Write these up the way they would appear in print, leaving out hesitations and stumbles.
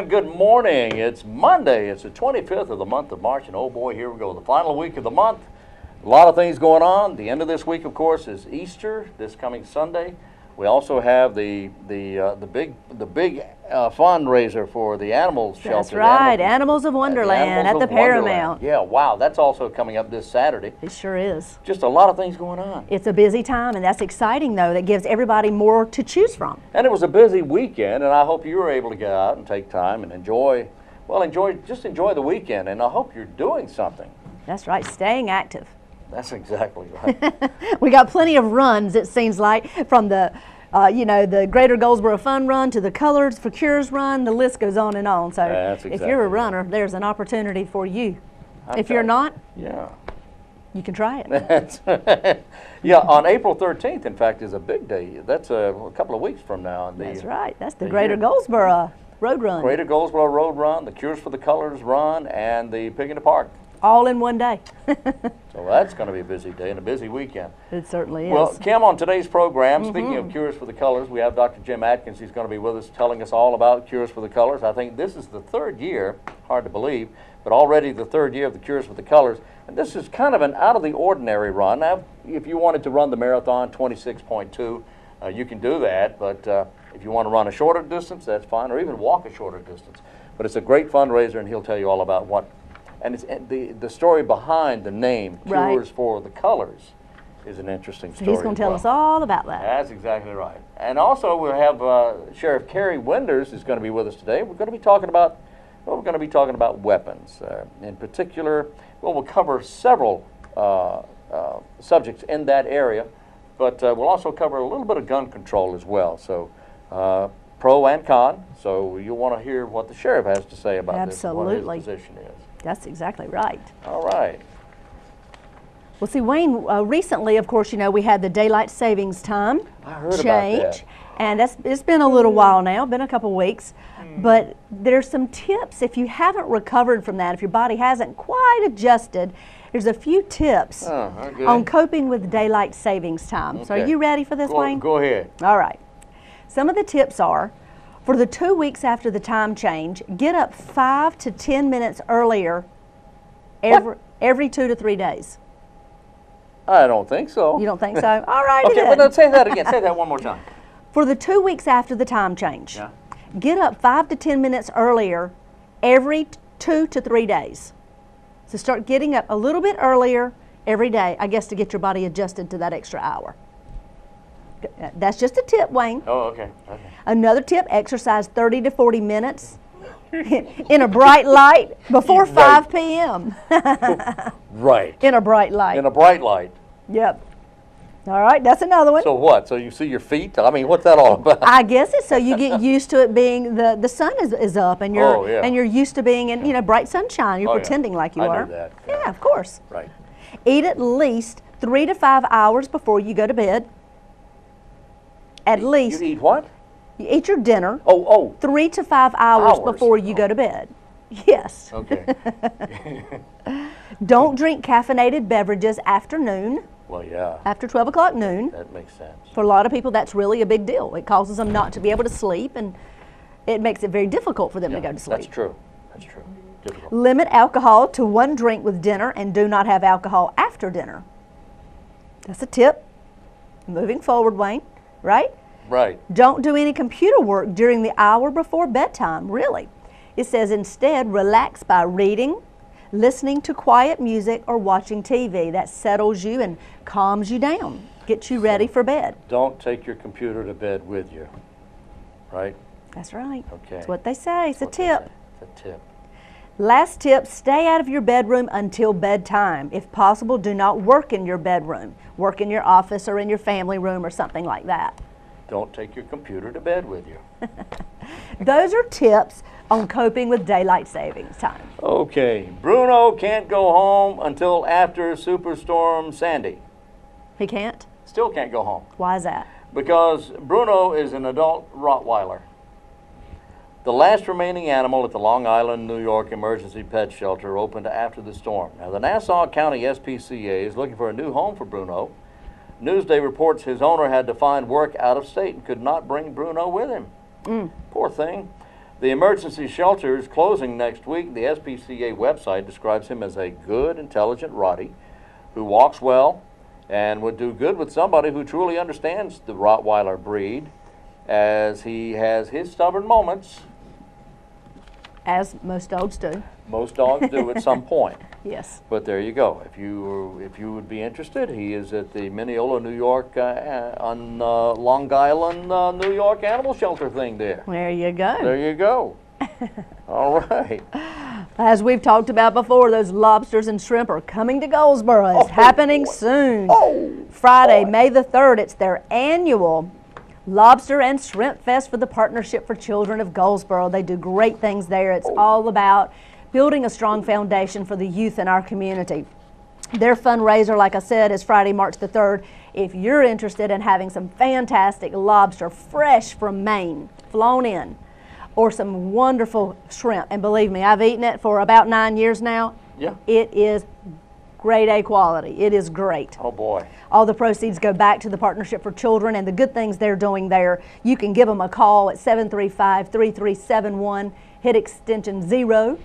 and good morning. It's Monday. It's the 25th of the month of March, and oh boy, here we go. The final week of the month. A lot of things going on. The end of this week, of course, is Easter, this coming Sunday. We also have the big fundraiser for the animals shelter. That's right, Animals of Wonderland at the Paramount. Yeah, wow, that's also coming up this Saturday. It sure is. Just a lot of things going on. It's a busy time, and that's exciting, though. That gives everybody more to choose from. And it was a busy weekend, and I hope you were able to get out and take time and enjoy the weekend, and I hope you're doing something. That's right, staying active. That's exactly right. We got plenty of runs, it seems like, from the the Greater Goldsboro Fun Run to the Colors for Cures Run. The list goes on and on. So if you're a runner, there's an opportunity for you. If you're not, yeah, you can try it. Yeah, on April 13th, in fact, is a big day. That's a couple of weeks from now. That's right. That's the Greater Goldsboro Road Run. Greater Goldsboro Road Run, the Cures for the Colors Run, and the Pig in the Park. All in one day. So that's going to be a busy day and a busy weekend. It certainly is. Well, Kim, on today's program, speaking of Cures for the Colors, we have Dr. Jim Atkins. He's going to be with us telling us all about Cures for the Colors. I think this is the third year, hard to believe, but already the third year of the Cures for the Colors. And this is kind of an out-of-the-ordinary run. Now, if you wanted to run the marathon, 26.2, you can do that. But if you want to run a shorter distance, that's fine, or even walk a shorter distance. But it's a great fundraiser, and he'll tell you all about what. And it's the story behind the name, Cures for the Colors, is an interesting story. He's going to tell us all about that. That's exactly right. And also we'll have Sheriff CAREY Winders is going to be with us today. We're going to be talking about weapons. In particular, we'll cover several subjects in that area, but we'll also cover a little bit of gun control as well. So pro and con. So you'll want to hear what the sheriff has to say about this, what his position is. That's exactly right. All right. Well, see, Wayne, recently, of course, we had the daylight savings time change. And it's been a little while now, been a couple weeks. But there's some tips if you haven't recovered from that, if your body hasn't quite adjusted, there's a few tips on coping with daylight savings time. So are you ready for this, Wayne? Go ahead. All right. Some of the tips are, for the 2 weeks after the time change, get up 5 to 10 minutes earlier every 2 to 3 days. I don't think so. You don't think so? All right. Okay, but let's say that again. Say that one more time. For the 2 weeks after the time change, get up 5 to 10 minutes earlier every 2 to 3 days. So start getting up a little bit earlier every day, I guess, to get your body adjusted to that extra hour. That's just a tip, Wayne. Oh, okay. Another tip, exercise 30 to 40 minutes in a bright light before 5 p.m. Right. In a bright light. In a bright light. Yep. All right, that's another one. So what? So you see your feet? I mean, what's that all about? I guess it's so you get used to it being the sun is up and you're used to being in bright sunshine. You're pretending like you are. I knew that. Yeah, of course. Right. Eat at least 3 to 5 hours before you go to bed. At least. You eat what? You eat your dinner. 3 to 5 hours before you go to bed. Yes. Okay. Don't drink caffeinated beverages after noon. Well, yeah. After 12 o'clock noon. That makes sense. For a lot of people, that's really a big deal. It causes them not to be able to sleep, and it makes it very difficult for them to go to sleep. That's true. That's true. Difficult. Limit alcohol to 1 drink with dinner, and do not have alcohol after dinner. That's a tip. Moving forward, Wayne. Right? Right. Don't do any computer work during the hour before bedtime, really. It says instead relax by reading, listening to quiet music, or watching TV. That settles you and calms you down, gets you ready for bed. Don't take your computer to bed with you, right? That's right. Okay. That's what they say. It's a tip. It's a tip. Last tip, stay out of your bedroom until bedtime. If possible, do not work in your bedroom. Work in your office or in your family room or something like that. Don't take your computer to bed with you. Those are tips on coping with daylight savings time. Okay, Bruno can't go home until after Superstorm Sandy. He can't? Still can't go home. Why is that? Because Bruno is an adult Rottweiler. The last remaining animal at the Long Island, New York Emergency Pet Shelter opened after the storm. Now, the Nassau County SPCA is looking for a new home for Bruno. Newsday reports his owner had to find work out of state and could not bring Bruno with him. Poor thing. The emergency shelter is closing next week. The SPCA website describes him as a good, intelligent Rottie who walks well and would do good with somebody who truly understands the Rottweiler breed, as he has his stubborn moments. As most dogs do. Most dogs do at some point. Yes. But there you go. If you would be interested, he is at the Mineola, New York, on Long Island, New York Animal Shelter thing there. There you go. There you go. All right. As we've talked about before, those lobsters and shrimp are coming to Goldsboro. It's happening soon. Friday, May the 3rd, it's their annual Lobster and Shrimp Fest for the Partnership for Children of Goldsboro. They do great things there. It's all about building a strong foundation for the youth in our community. Their fundraiser, like I said, is Friday, March the 3rd. If you're interested in having some fantastic lobster fresh from Maine, flown in, or some wonderful shrimp, and believe me, I've eaten it for about 9 years now. Yeah. It is grade A quality. It is great. Oh boy. All the proceeds go back to the Partnership for Children and the good things they're doing there. You can give them a call at 735-3371, hit extension 0,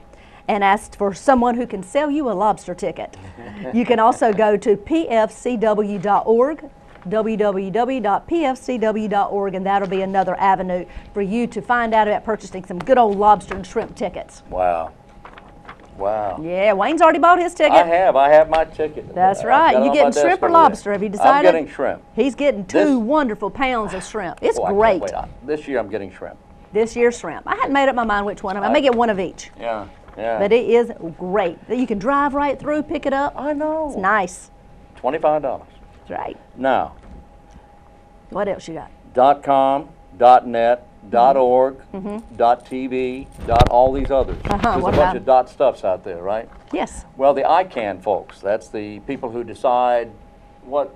and ask for someone who can sell you a lobster ticket. You can also go to pfcw.org, www.pfcw.org, and that'll be another avenue for you to find out about purchasing some good old lobster and shrimp tickets. Wow. Wow. Yeah, Wayne's already bought his ticket. I have my ticket. That's right. You getting shrimp or lobster? Have you decided? I'm getting shrimp. He's getting two wonderful pounds of shrimp. It's great. This year I'm getting shrimp. This year's shrimp. I hadn't made up my mind which one. I may get one of each. Yeah, yeah. But it is great. You can drive right through, pick it up. I know. It's nice. $25. That's right. Now. What else you got? .com, .net, .org, .tv, all these others. There's a bunch of dot stuffs out there, right? Yes. Well, the ICANN folks, that's the people who decide what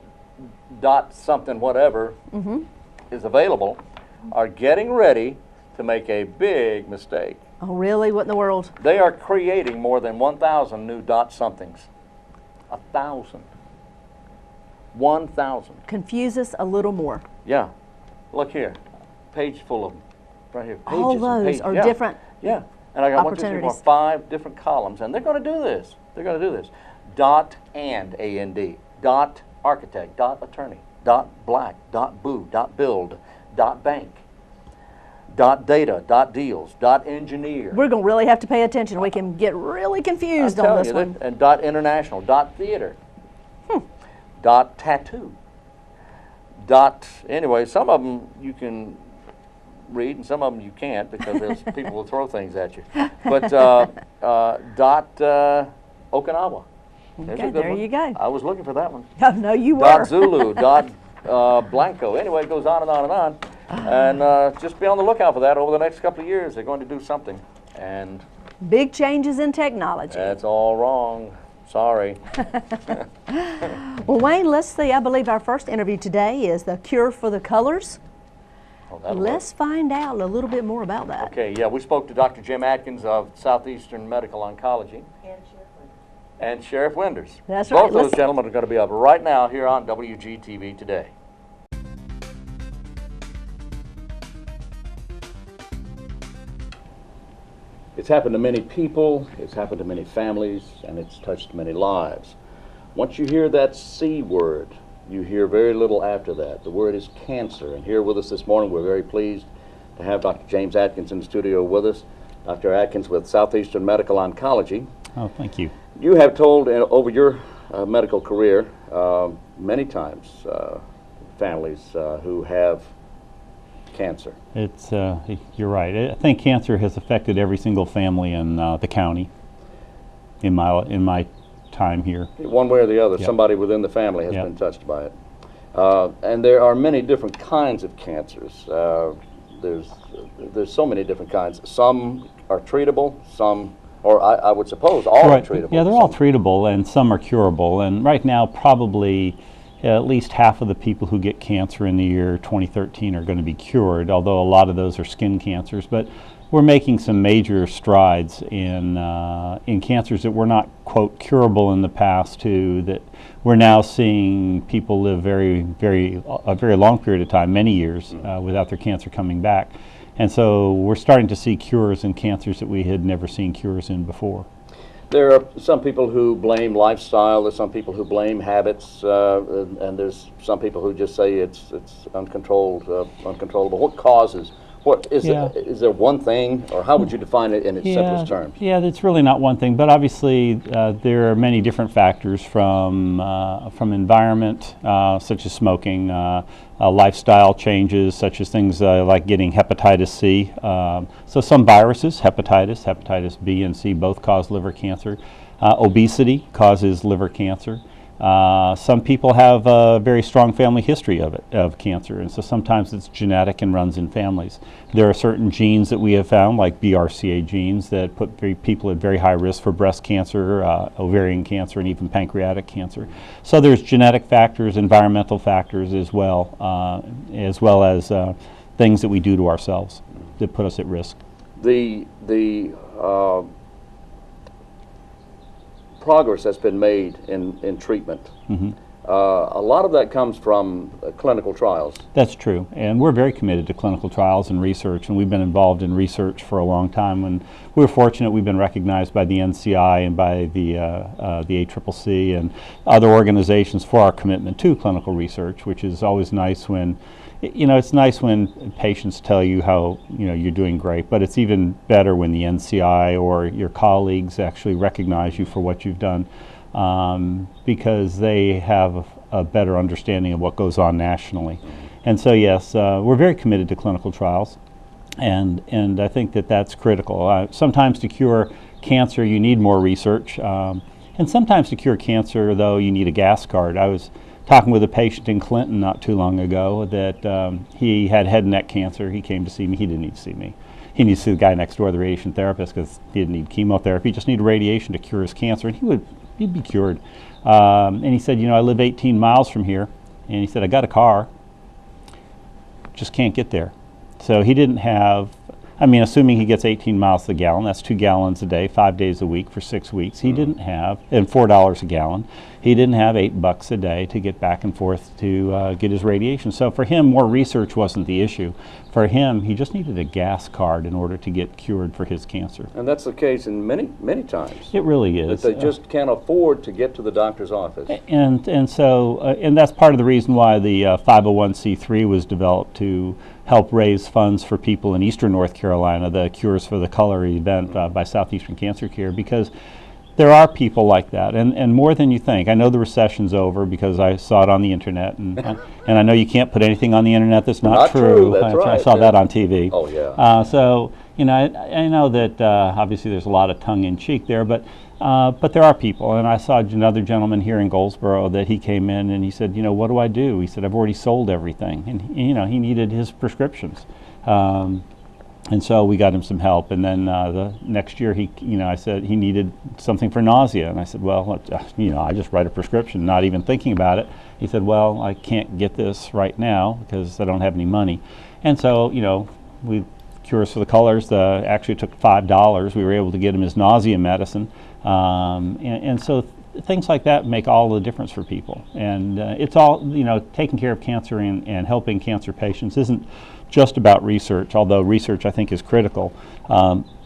dot something whatever is available, are getting ready to make a big mistake. Oh, really? What in the world? They are creating more than 1,000 new dot somethings. 1,000. 1,000. Confuse us a little more. Yeah. Look here. Page full of them. Right here. Pages all those are different. Yeah. And I got 1, 2, 3, 4, 5 different columns, and they're going to do this. They're going to do this. Dot and A-N-D. Dot architect. Dot attorney. Dot black. Dot boo. Dot build. Dot bank. Dot data. Dot deals. Dot engineer. We're going to really have to pay attention. We can get really confused on this one. And dot international. Dot theater. Dot tattoo. Dot, anyway, some of them you can read and some of them you can't because there's people will throw things at you. But dot Okinawa. Okay, there you go. I was looking for that one. Oh, no, you were. Dot Zulu, dot Blanco. Anyway, it goes on and on and on. And just be on the lookout for that over the next couple of years. They're going to do something. And big changes in technology. That's all wrong. Sorry. Well, Wayne, let's see. I believe our first interview today is the cure for the colors. Oh, let's find out a little bit more about that. Okay, yeah, we spoke to Dr. Jim Atkins of Southeastern Medical Oncology. And Sheriff Winders. That's right. Both those gentlemen are going to be up right now here on WGTV Today. It's happened to many people, it's happened to many families, and it's touched many lives. Once you hear that C word, you hear very little after that. The word is cancer. And here with us this morning, we're very pleased to have Dr. James Atkins in the studio with us. Dr. Atkins with Southeastern Medical Oncology. Oh, thank you. You have told over your medical career many times families who have cancer. It's you're right. I think cancer has affected every single family in the county. In my time here, one way or the other, yep. Somebody within the family has yep. been touched by it. And there are many different kinds of cancers. There's so many different kinds. Some are treatable. Some, or I would suppose, all are treatable. Yeah, they're all treatable, and some are curable. And right now, probably at least half of the people who get cancer in the year 2013 are going to be cured, although a lot of those are skin cancers. But we're making some major strides in cancers that were not, quote, curable in the past, too, that we're now seeing people live a very long period of time, many years, without their cancer coming back. And so we're starting to see cures in cancers that we had never seen cures in before. There are some people who blame lifestyle, there's some people who blame habits, and there's some people who just say it's uncontrollable. What causes? What is it? Is there one thing, or how would you define it in its simplest terms? Yeah, it's really not one thing, but obviously there are many different factors from environment, such as smoking, lifestyle changes, such as things like getting hepatitis C. So some viruses, hepatitis B and C, both cause liver cancer. Obesity causes liver cancer. Some people have a very strong family history of cancer, and so sometimes it's genetic and runs in families. There are certain genes that we have found, like BRCA genes, that put people at very high risk for breast cancer, ovarian cancer, and even pancreatic cancer. So there's genetic factors, environmental factors as well as things that we do to ourselves that put us at risk. The progress that's been made in treatment, a lot of that comes from clinical trials. That's true, and we're very committed to clinical trials and research, and we've been involved in research for a long time. And we're fortunate we've been recognized by the NCI and by the ACCC and other organizations for our commitment to clinical research, which is always nice when, it's nice when patients tell you how, you're doing great, but it's even better when the NCI or your colleagues actually recognize you for what you've done, because they have a better understanding of what goes on nationally. And so yes, we're very committed to clinical trials, and I think that that's critical. Sometimes to cure cancer you need more research, and sometimes to cure cancer, though, you need a gas card. I was talking with a patient in Clinton not too long ago that he had head and neck cancer. He came to see me. He didn't need to see me. He needs to see the guy next door, the radiation therapist, because he didn't need chemotherapy. He just needed radiation to cure his cancer, and he'd be cured. And he said, I live 18 miles from here, and he said, I got a car, just can't get there. So he didn't have, assuming he gets 18 miles to the gallon, that's 2 gallons a day, 5 days a week for 6 weeks. He didn't have, and $4 a gallon, he didn't have $8 a day to get back and forth to get his radiation. So for him, more research wasn't the issue. For him, he just needed a gas card in order to get cured for his cancer. And that's the case in many times. It really is. That they just can't afford to get to the doctor's office. And so that's part of the reason why the 501c3 was developed, to help raise funds for people in eastern North Carolina, the Cures for the Color event by Southeastern Cancer Care, because there are people like that, and more than you think. I know the recession's over because I saw it on the internet, and I know you can't put anything on the internet that's not true. That's right. I saw that on TV. Oh yeah. So I know that obviously there's a lot of tongue-in-cheek there, but there are people, and I saw another gentleman here in Goldsboro that he came in and he said, what do I do? He said, I've already sold everything, and he needed his prescriptions. And so we got him some help, and then the next year I said he needed something for nausea, and I said, well, I just write a prescription, not even thinking about it. He said, well, I can't get this right now because I don't have any money. And so, we Cures for the Colors actually took $5. We were able to get him his nausea medicine, and so things like that make all the difference for people. And it's all, taking care of cancer and helping cancer patients isn't just about research, although research I think is critical.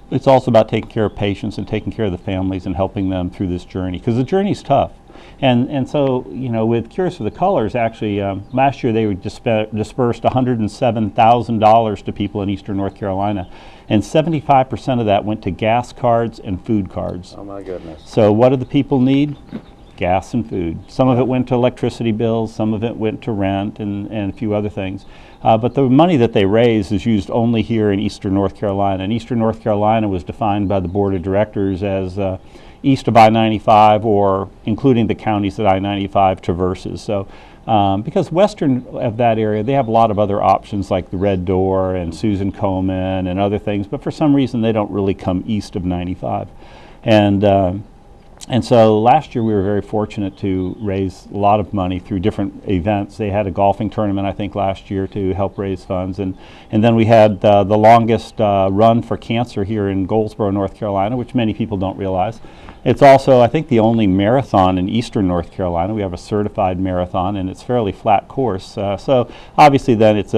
It's also about taking care of patients and taking care of the families and helping them through this journey, because the journey's tough. And so, with Cures for the Colors, actually, last year they dispersed $107,000 to people in eastern North Carolina, and 75% of that went to gas cards and food cards. Oh my goodness. So what do the people need? Gas and food. Some of it went to electricity bills, some of it went to rent, and a few other things. But the money that they raised is used only here in eastern North Carolina. And eastern North Carolina was defined by the board of directors as east of I-95, or including the counties that I-95 traverses. So because western of that area, they have a lot of other options like the Red Door and Susan Komen and other things, but for some reason they don't really come east of 95. And And so last year we were very fortunate to raise a lot of money through different events. They had a golfing tournament, I think, last year to help raise funds. And then we had the longest run for cancer here in Goldsboro, North Carolina, which many people don't realize. It's also, I think, the only marathon in eastern North Carolina. We have a certified marathon, and it's fairly flat course. So obviously then it's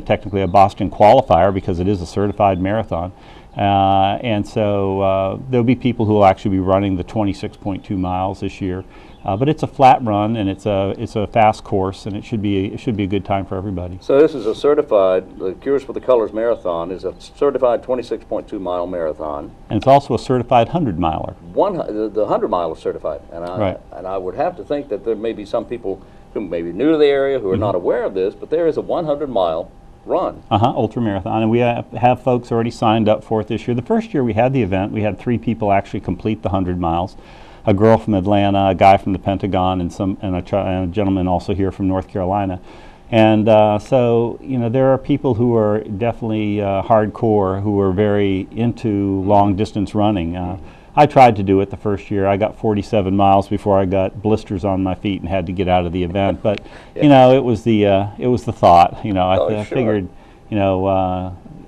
technically a Boston qualifier because it is a certified marathon. And so there'll be people who will actually be running the 26.2 miles this year, but it's a flat run and it's a fast course, and it should be a good time for everybody. So this is a certified, the Cures for the Colors Marathon is a certified 26.2 mile marathon, and it's also a certified 100-miler. The 100 mile is certified, and I would have to think that there may be some people who may be new to the area who are not aware of this, but there is a 100-mile run. Ultra marathon, and we have folks already signed up for it this year. The first year we had the event, we had 3 people actually complete the 100 miles. A girl from Atlanta, a guy from the Pentagon, and a gentleman also here from North Carolina. And so, there are people who are definitely hardcore, who are very into long distance running. I tried to do it the first year. I got 47 miles before I got blisters on my feet and had to get out of the event. But it was the thought. I figured,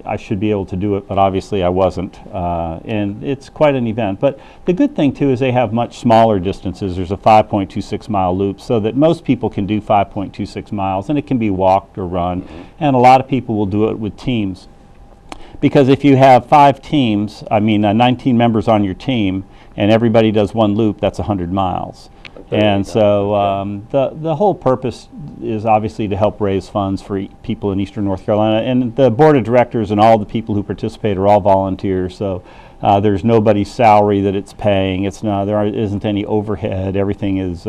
I should be able to do it, but obviously I wasn't. And it's quite an event. But the good thing too is they have much smaller distances. There's a 5.26 mile loop, so that most people can do 5.26 miles, and it can be walked or run. And a lot of people will do it with teams. Because if you have 5 teams, 19 members on your team, and everybody does one loop, that's 100 miles. And so the whole purpose is obviously to help raise funds for people in eastern North Carolina. And the board of directors and all the people who participate are all volunteers. So there's nobody's salary that it's paying. There isn't any overhead. Everything is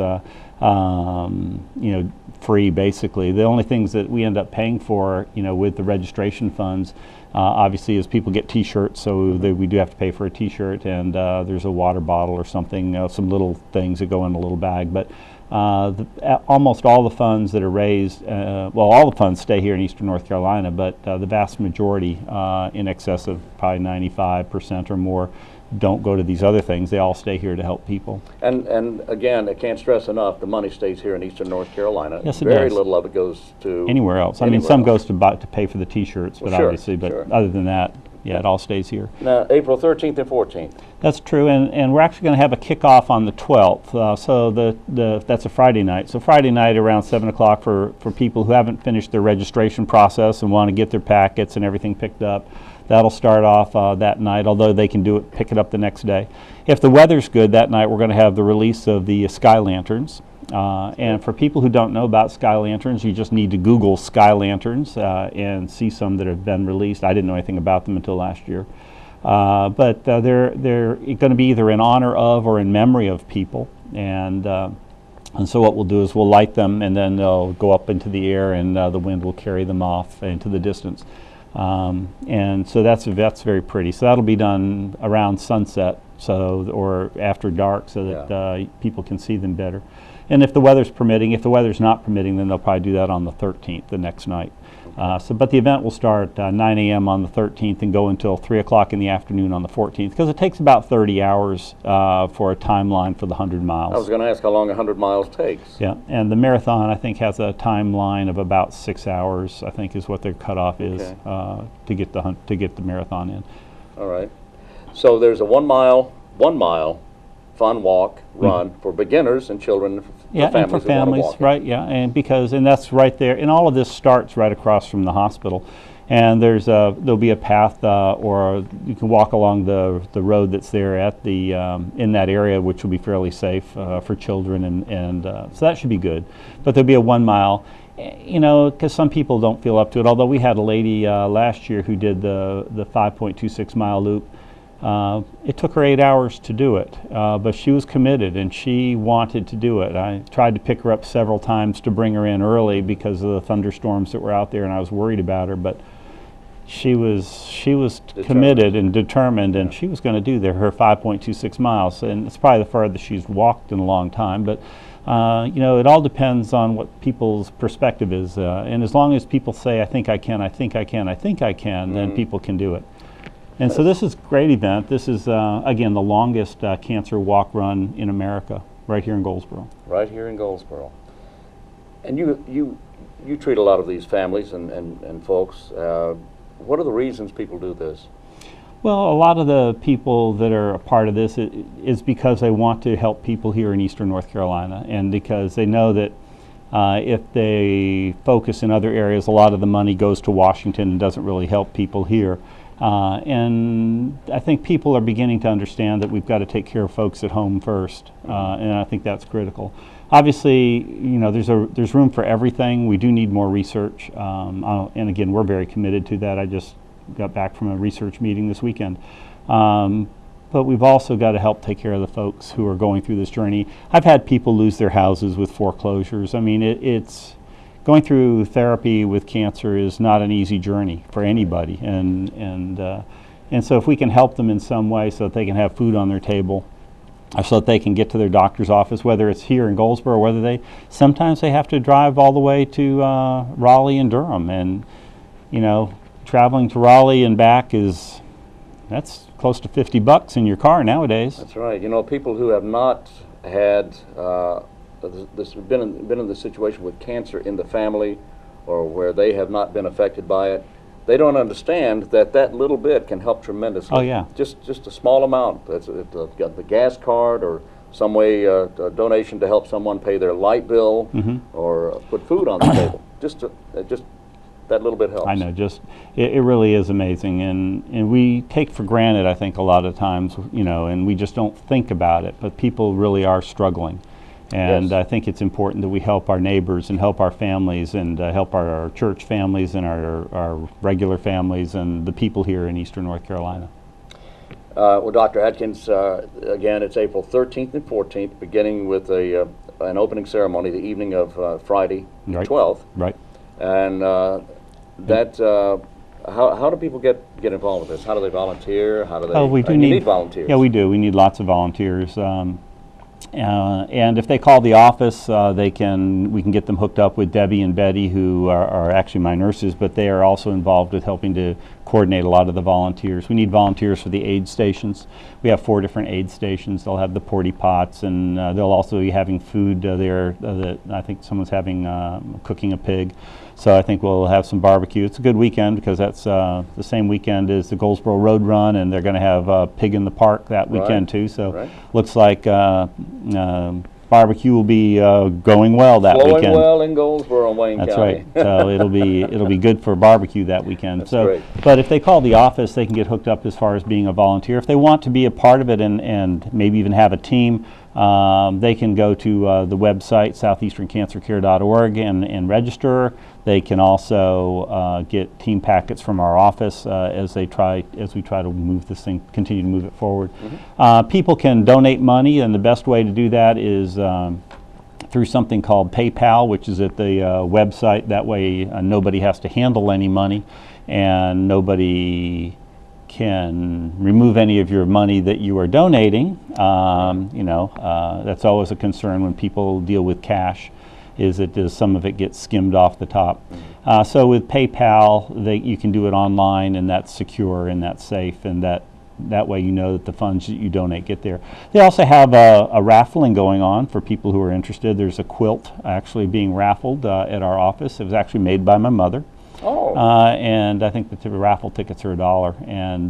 free, basically. The only things that we end up paying for, with the registration funds, obviously, is people get T-shirts, so we do have to pay for a T-shirt, and there's a water bottle or something, some little things that go in a little bag. But almost all the funds that are raised, all the funds stay here in eastern North Carolina, but the vast majority, in excess of probably 95% or more, don't go to these other things. They all stay here to help people. And again, I can't stress enough, the money stays here in eastern North Carolina. Yes, it Very does. little of it goes to anywhere else. Some goes to pay for the T-shirts, but obviously, other than that, it all stays here. Now, April 13th and 14th. That's true, and we're actually going to have a kickoff on the 12th. So that's a Friday night. So Friday night around 7 o'clock for people who haven't finished their registration process and want to get their packets and everything picked up. That'll start off that night, although they can pick it up the next day. If the weather's good that night, we're going to have the release of the sky lanterns. And for people who don't know about sky lanterns, you just need to Google sky lanterns and see some that have been released. I didn't know anything about them until last year. But they're going to be either in honor of or in memory of people. And so what we'll do is we'll light them, and then they'll go up into the air, and the wind will carry them off into the distance. And so that's very pretty. So that'll be done around sunset, or after dark, so that people can see them better. And if the weather's permitting, if the weather's not permitting, then they'll probably do that on the 13th, the next night. But the event will start 9 a.m. on the 13th and go until 3 o'clock in the afternoon on the 14th, because it takes about 30 hours for a timeline for the 100 miles. I was going to ask how long 100 miles takes. Yeah, and the marathon, I think, has a timeline of about 6 hours, I think, is what their cutoff is to get the marathon in. All right. So there's a 1 mile fun walk, run for beginners and children, for families, right? Yeah, and that's right there. And all of this starts right across from the hospital. And there'll be a path, or you can walk along the road that's there at the in that area, which will be fairly safe for children, and so that should be good. But there'll be a 1 mile. Because some people don't feel up to it. Although we had a lady last year who did the 5.26 mile loop. It took her 8 hours to do it, but she was committed and she wanted to do it. I tried to pick her up several times to bring her in early because of the thunderstorms that were out there, and I was worried about her, but she was committed and determined, and she was going to do her 5.26 miles, and it's probably the farthest she's walked in a long time. But it all depends on what people's perspective is, and as long as people say, I think I can, I think I can, I think I can, then people can do it. And so this is a great event. This is, again, the longest cancer walk run in America, right here in Goldsboro. Right here in Goldsboro. And you treat a lot of these families and folks. What are the reasons people do this? Well, a lot of the people that are a part of this is because they want to help people here in Eastern North Carolina, and because they know that if they focus in other areas, a lot of the money goes to Washington and doesn't really help people here. And I think people are beginning to understand that we've got to take care of folks at home first, and I think that's critical. Obviously, you know, there's room for everything. We do need more research, and again, we're very committed to that. I just got back from a research meeting this weekend. But we've also got to help take care of the folks who are going through this journey. I've had people lose their houses with foreclosures. I mean, it's going through therapy with cancer is not an easy journey for anybody, and so if we can help them in some way so that they can have food on their table, or so that they can get to their doctor's office, whether it's here in Goldsboro or whether sometimes they have to drive all the way to Raleigh and Durham, and you know, traveling to Raleigh and back that's close to $50 in your car nowadays. That's right. You know, people who have not had been in the situation with cancer in the family, or where they have not been affected by it, they don't understand that little bit can help tremendously. Oh yeah. Just a small amount. That's the gas card, or some way a donation to help someone pay their light bill, or put food on the table. Just that little bit helps. I know, it really is amazing, and we take for granted, I think, a lot of times, you know, and we just don't think about it, but people really are struggling. And I think it's important that we help our neighbors and help our families and help our church families and our regular families and the people here in Eastern North Carolina. Well, Dr. Atkins, again, it's April 13th and 14th, beginning with an opening ceremony the evening of Friday, the 12th. Right. And how do people get involved with this? How do they volunteer? How do they? We do need volunteers. Yeah, we do. We need lots of volunteers. And if they call the office, we can get them hooked up with Debbie and Betty, who are actually my nurses, but they are also involved with helping to coordinate a lot of the volunteers. We need volunteers for the aid stations. We have 4 different aid stations. They'll have the porta pots, and they'll also be having food there. I think someone's cooking a pig. So I think we'll have some barbecue. It's a good weekend because that's the same weekend as the Goldsboro Road Run, and they're going to have Pig in the Park that weekend too. So looks like barbecue will be going well that weekend. Flowing well in Goldsboro and Wayne County. That's right. So it'll be good for barbecue that weekend. That's great. But if they call the office, they can get hooked up as far as being a volunteer. If they want to be a part of it and maybe even have a team, they can go to the website southeasterncancercare.org and register. They can also get team packets from our office as we try to move this thing, continue to move it forward. People can donate money, and the best way to do that is through something called PayPal, which is at the website. That way nobody has to handle any money, and nobody can remove any of your money that you are donating. That's always a concern when people deal with cash, is that some of it gets skimmed off the top. So with PayPal, you can do it online, and that's secure and that's safe, and that way you know that the funds that you donate get there. They also have a raffling going on for people who are interested. There's a quilt actually being raffled at our office. It was actually made by my mother. Oh. And I think the raffle tickets are $1, and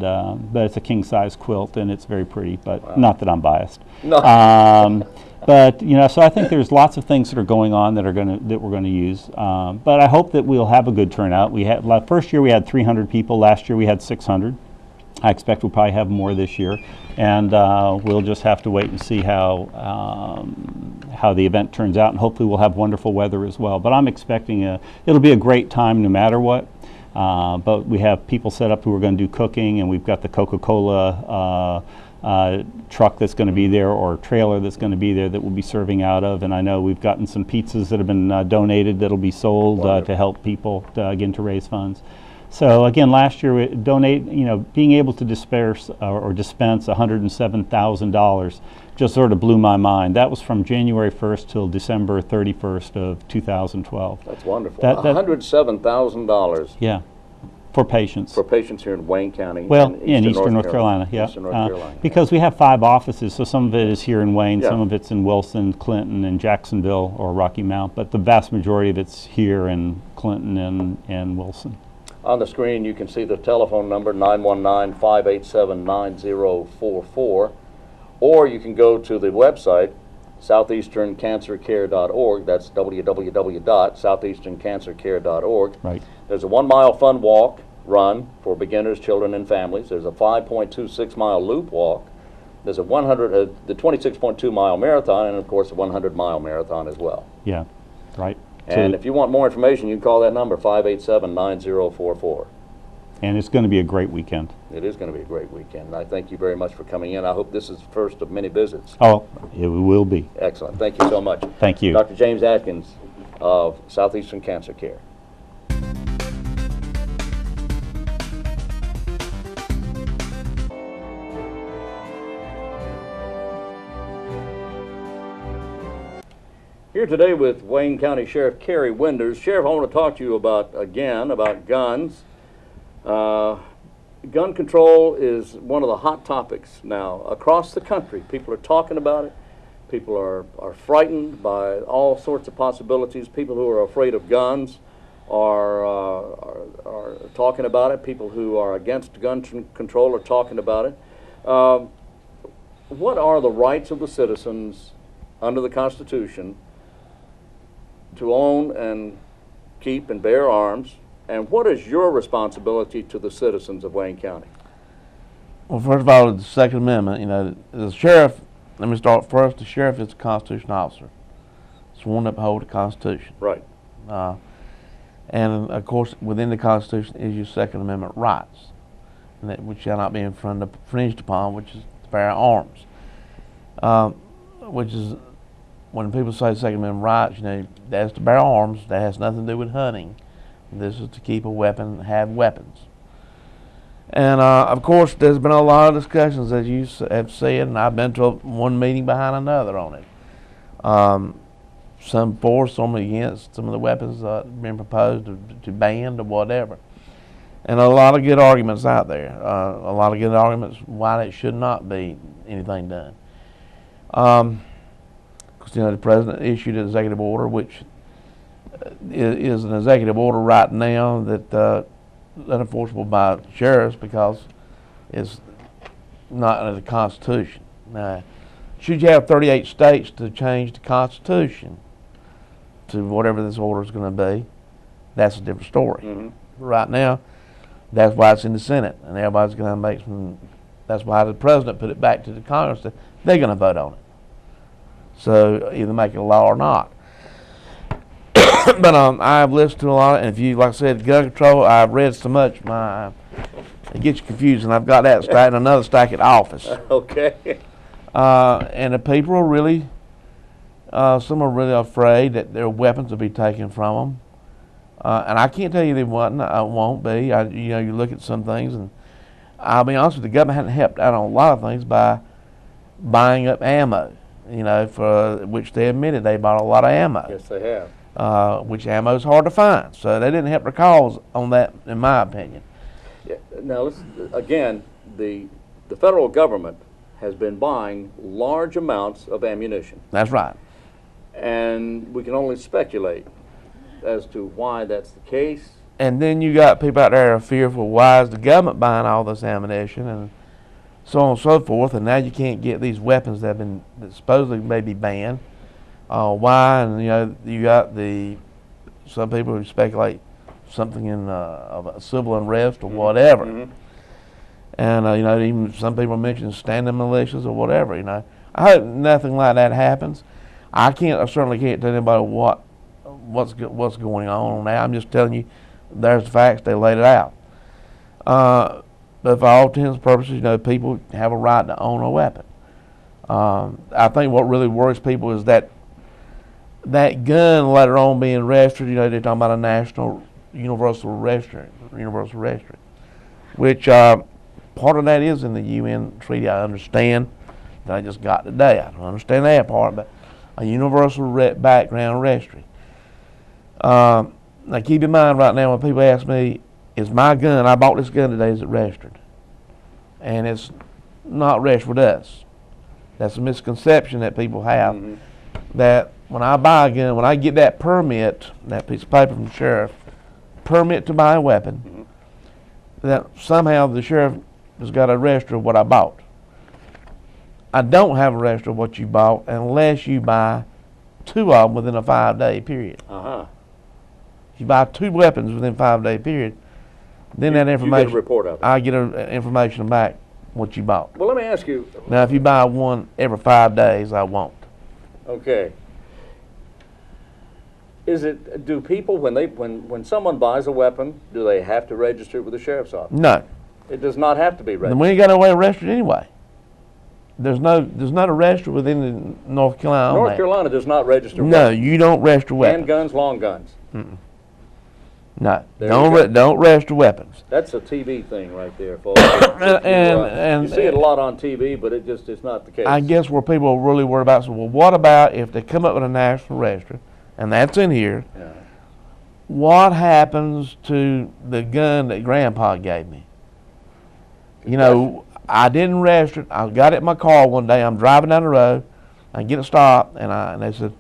but it's a king-size quilt, and it's very pretty. But not that I'm biased. No. But so I think there's lots of things that are going on that we're going to use. But I hope that we'll have a good turnout. First year we had 300 people. Last year we had 600. I expect we'll probably have more this year, and we'll just have to wait and see how the event turns out, and hopefully we'll have wonderful weather as well. But I'm expecting it'll be a great time no matter what. But we have people set up who are going to do cooking, and we've got the Coca-Cola truck that's going to be there, or trailer that's going to be there that we'll be serving out of. And I know we've gotten some pizzas that have been donated that'll be sold to help people again to raise funds. So again, last year we being able to dispense $107,000 just sort of blew my mind. That was from January 1st till December 31st of 2012. That's wonderful. $107,000. Yeah. For patients. For patients here in Wayne County. Well, and in Eastern North Carolina, yeah. Eastern North Carolina. Because we have 5 offices, so some of it is here in Wayne, Yeah. some of it's in Wilson, Clinton, and Jacksonville, or Rocky Mount, but the vast majority of it's here in Clinton and Wilson. On the screen, you can see the telephone number, 919-587-9044, or you can go to the website, southeasterncancercare.org. That's www.southeasterncancercare.org. Right. There's a 1-mile fun walk run for beginners, children, and families. There's a 5.26-mile loop walk. There's a the 26.2-mile marathon, and of course a 100-mile marathon as well. Yeah, right. And So, if you want more information, you can call that number, 587-9044. and it's going to be a great weekend. It is going to be a great weekend, and I thank you very much for coming in. I hope this is the first of many visits. Oh, it will be. Excellent. Thank you so much. Thank you. Dr. James Atkins of Southeastern Cancer Care. Here today with Wayne County Sheriff CAREY Winders. Sheriff, I want to talk to you about guns. Gun control is one of the hot topics now across the country. People are talking about it. People are frightened by all sorts of possibilities. People who are afraid of guns are talking about it. People who are against gun control are talking about it. What are the rights of the citizens under the Constitution to own and keep and bear arms, and what is your responsibility to the citizens of Wayne County? Well, first of all, the Second Amendment, you know, the sheriff, let me start first, the sheriff is a constitutional officer, sworn to uphold the Constitution. Right. And of course, within the Constitution is your Second Amendment rights, and that which shall not be infringed upon, which is to bear arms. Which is, when people say Second Amendment rights, you know, that's to bear arms. That has nothing to do with hunting. This is to keep a weapon, have weapons. And of course, there's been a lot of discussions, as you have said, and I've been to one meeting behind another on it. Some for, some against, some of the weapons being proposed to ban or whatever. And a lot of good arguments out there. A lot of good arguments why it should not be anything done. Because you know, the president issued an executive order, which is an executive order right now that unenforceable by sheriffs because it's not under the Constitution. Now, should you have 38 states to change the Constitution to whatever this order is going to be, that's a different story. Mm-hmm. Right now, that's why it's in the Senate, and everybody's going to make some. That's why the president put it back to the Congress. They're going to vote on it. So either make it a law or not. But I've listened to a lot, and if you, like I said, gun control, I've read so much, it gets you confused, and I've got that stack and another stack at the office. Okay. And the people are really, some are really afraid that their weapons will be taken from them. And I can't tell you they won't be. You know, you look at some things, and I'll be honest with you, the government hasn't helped out on a lot of things by buying up ammo, you know, for which they admitted they bought a lot of ammo. Yes, they have. Which ammo is hard to find. So they didn't help their cause on that, in my opinion. Yeah. Now, listen, again, the federal government has been buying large amounts of ammunition. That's right. And we can only speculate as to why that's the case. And then you got people out there that are fearful, why is the government buying all this ammunition and so on and so forth, and now you can't get these weapons that supposedly may be banned. Why? And you know, you got some people who speculate something of a civil unrest or whatever. Mm-hmm. And you know, even some people mention standing militias or whatever. You know, I hope nothing like that happens. I certainly can't tell anybody what's going on now. I'm just telling you, there's the facts. They laid it out. But for all intents and purposes, you know, people have a right to own a weapon. I think what really worries people is that gun later on being registered. You know, they're talking about a national universal registry, which part of that is in the UN treaty. I understand that I just got today. I don't understand that part, but a universal background registry. Now keep in mind right now when people ask me, is my gun, I bought this gun today, is it registered? And it's not registered with us. That's a misconception that people have, that when I buy a gun, when I get that permit, that piece of paper from the sheriff, permit to buy a weapon, that somehow the sheriff has got a register of what I bought. I don't have a register of what you bought unless you buy 2 of them within a 5-day period. If you buy 2 weapons within a 5-day period, then that information, you get a report of it. I get information back what you bought. Well, let me ask you. Now, if you buy one every 5 days, I won't. Okay. Do people, when someone buys a weapon, do they have to register it with the sheriff's office? No. It does not have to be registered. We ain't got no way to register it anyway. There's not a register within the North Carolina. North Carolina does not register No, weapons. you don't register weapons. Handguns, long guns. No, There don't register weapons. That's a TV thing right there, folks. And you see it a lot on TV, but it's not the case. I guess where people are really worried about, so, well, what about if they come up with a national register, and that's in here, what happens to the gun that Grandpa gave me? You know, I didn't register it. I got it in my car one day. I'm driving down the road. I get it stopped, and they said,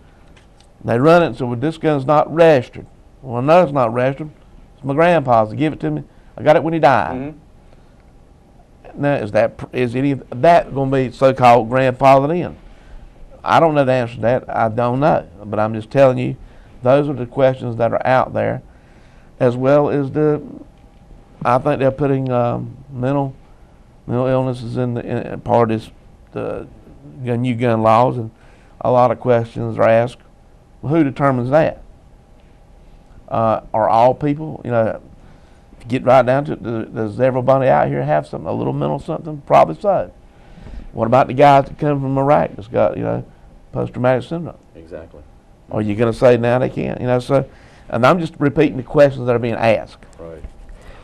they run it and said, well, this gun's not registered. Well, no, it's not registered. It's my grandpa's. They give it to me. I got it when he died. Now, is any of that going to be so-called grandfathered in? I don't know the answer to that. I don't know. But I'm just telling you, those are the questions that are out there, as well as I think they're putting mental illnesses in part of this, the new gun laws, and a lot of questions are asked. Well, who determines that? Are all people, you know, if you get right down to it, does everybody out here have something, a little mental something? Probably so. What about the guys that come from Iraq that's got, you know, post-traumatic syndrome? Exactly. Are you going to say now they can't? You know, so, and I'm just repeating the questions that are being asked. Right.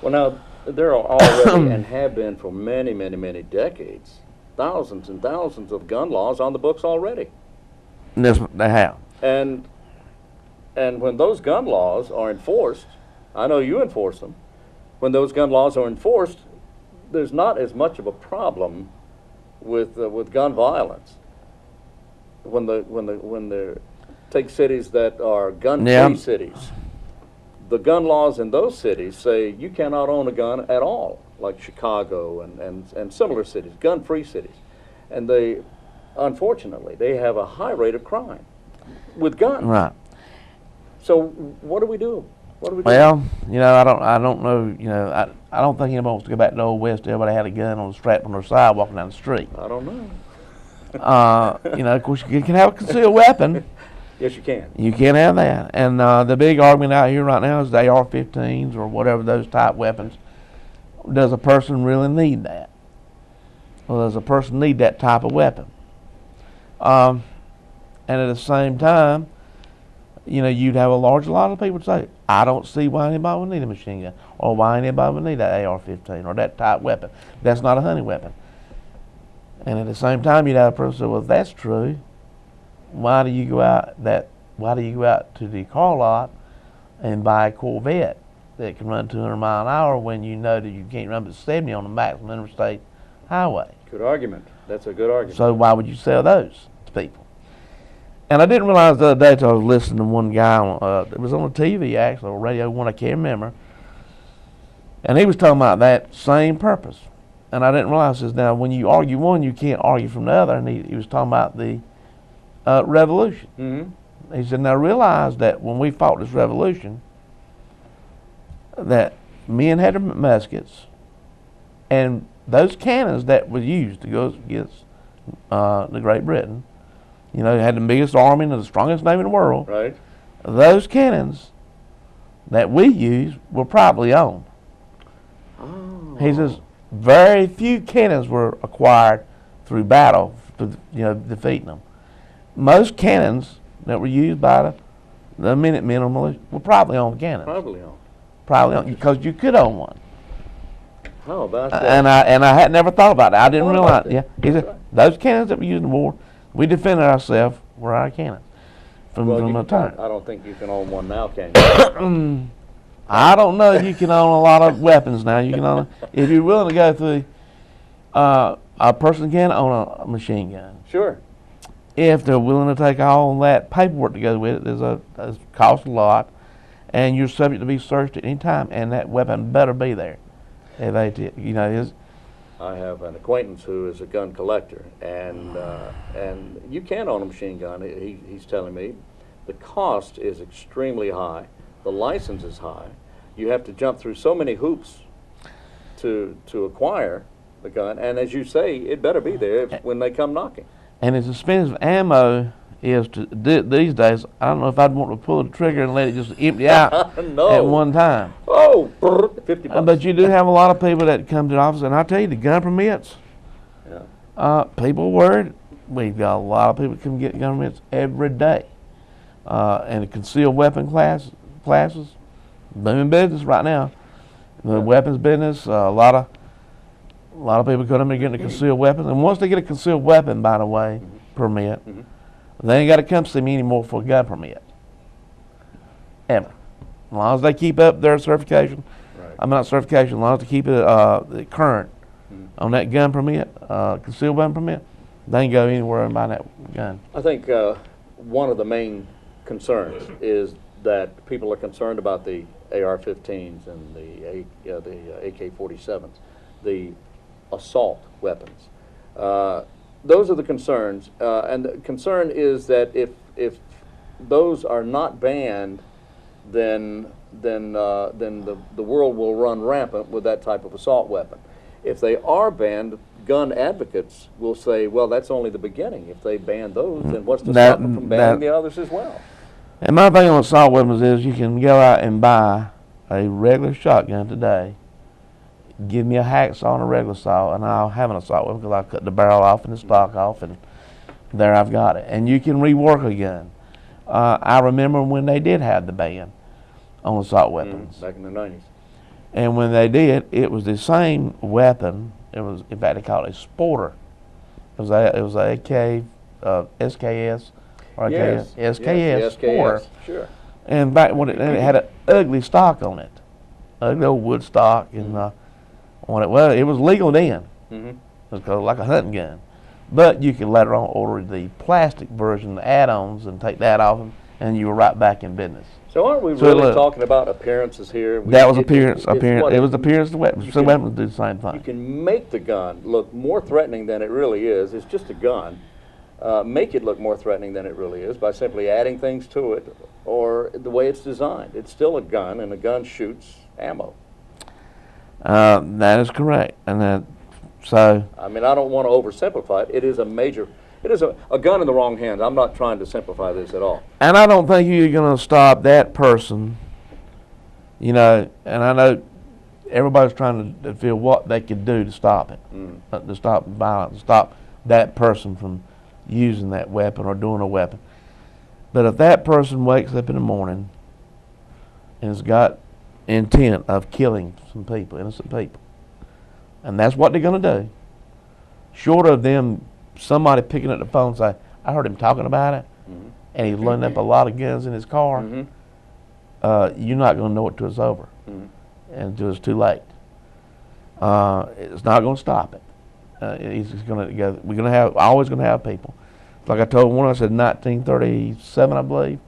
Well, now, there are already and have been for many, many, many decades, thousands and thousands of gun laws on the books already. And that's what they have. And when those gun laws are enforced, I know you enforce them, when those gun laws are enforced, there's not as much of a problem with gun violence. Take cities that are gun-free cities. The gun laws in those cities say you cannot own a gun at all, like Chicago and similar cities, gun-free cities. And unfortunately, they have a high rate of crime with guns. Right. So what do we do? Well, you know, I don't know, you know, I don't think anybody wants to go back to the Old West. Everybody had a gun on a strap on their side walking down the street. I don't know. You know, of course, you can have a concealed weapon. Yes, you can. You can have that. And the big argument out here right now is the AR-15s or whatever those type weapons. Does a person really need that? Or does a person need that type of weapon? And at the same time, you know, you'd have a lot of people say, I don't see why anybody would need a machine gun, or why anybody would need that AR-15 or that type weapon. That's not a hunting weapon. And at the same time, you'd have a person say, well, if that's true, why do you go out to the car lot and buy a Corvette that can run 200 miles an hour when you know that you can't run but 70 on the maximum interstate highway? Good argument. That's a good argument. So why would you sell those to people? And I didn't realize the other day until I was listening to one guy, it was on the TV actually, or radio one, I can't remember, and he was talking about that same purpose. And I didn't realize this. Now, when you argue one, you can't argue from the other. And he was talking about the revolution. He said, now realize that when we fought this revolution, that men had their muskets, and those cannons that were used to go against the Great Britain, you know, had the biggest army and the strongest navy in the world. Right. Those cannons that we used were privately owned. Oh. He says very few cannons were acquired through battle, you know, defeating them. Most cannons that were used by the Minutemen or militia were privately owned cannons. Privately owned, because you could own one. How about that? And I had never thought about that. I didn't realize. Yeah, he said right. Those cannons that we used in the war, we defended ourselves were our cannons from the time. I don't think you can own one now, can you? I don't know. You can own a lot of weapons now. You can own, if you're willing to go through. A person can own a machine gun. Sure. If they're willing to take all that paperwork to go with it, it costs a lot, and you're subject to be searched at any time, and that weapon better be there. You know, I have an acquaintance who is a gun collector, and you can own a machine gun. He's telling me the cost is extremely high. The license is high. You have to jump through so many hoops to acquire the gun, and as you say, it better be there when they come knocking. And as expensive ammo is these days, I don't know if I'd want to pull the trigger and let it just empty out no. at one time. Oh, $50. But you do have a lot of people that come to the office, and I tell you, the gun permits. Yeah. People are worried. We've got a lot of people come get gun permits every day, and the concealed weapon classes, booming business right now. The weapons business, a lot of people come in and get a concealed weapon, and once they get a concealed weapon, by the way, permit, they ain't got to come see me anymore for a gun permit. Ever. As long as they keep up their certification, I'm not certification, as long as they keep it current on that gun permit, concealed weapon permit, they can go anywhere and buy that gun. I think one of the main concerns is that people are concerned about the AR-15s and the AK-47s, the assault weapons. Those are the concerns, and the concern is that if those are not banned, then the world will run rampant with that type of assault weapon. If they are banned, gun advocates will say, well, that's only the beginning. If they ban those, then what's to stop them from banning the others as well? And my thing on assault weapons is you can go out and buy a regular shotgun today, give me a hacksaw and a regular saw, and I'll have an assault weapon because I'll cut the barrel off and the stock off, and there I've got it. And you can rework a gun. I remember when they did have the ban on assault weapons. Back in the 90s. And when they did, it was the same weapon. It was, in fact, they called it a sporter. It was a AK, SKS, or SKS sporter. Sure. And back when it had an ugly stock on it, ugly old wood stock, and when it was legal then. It was called like a hunting gun, but you could later on order the plastic version, the add-ons, and take that off, and you were right back in business. So aren't we really talking about appearances here? That was appearance. It was appearance of the weapons. So weapons do the same thing. You can make the gun look more threatening than it really is. It's just a gun. Make it look more threatening than it really is by simply adding things to it or the way it's designed. It's still a gun, and a gun shoots ammo. That is correct. And so. I mean, I don't want to oversimplify it. It is a gun in the wrong hands. I'm not trying to simplify this at all. And I don't think you're going to stop that person, you know, and I know everybody's trying to feel what they could do to stop it, to stop violence, to stop that person from using that weapon or doing a weapon. But if that person wakes up in the morning and has got intent of killing some people, innocent people, and that's what they're going to do, short of them somebody picking up the phone and say, I heard him talking about it, and he's loading up a lot of guns in his car, you're not going to know it till it's over, until it's too late. It's not going to stop it. He's going to go. Always going to have people. Like I told one, I said 1937, I believe.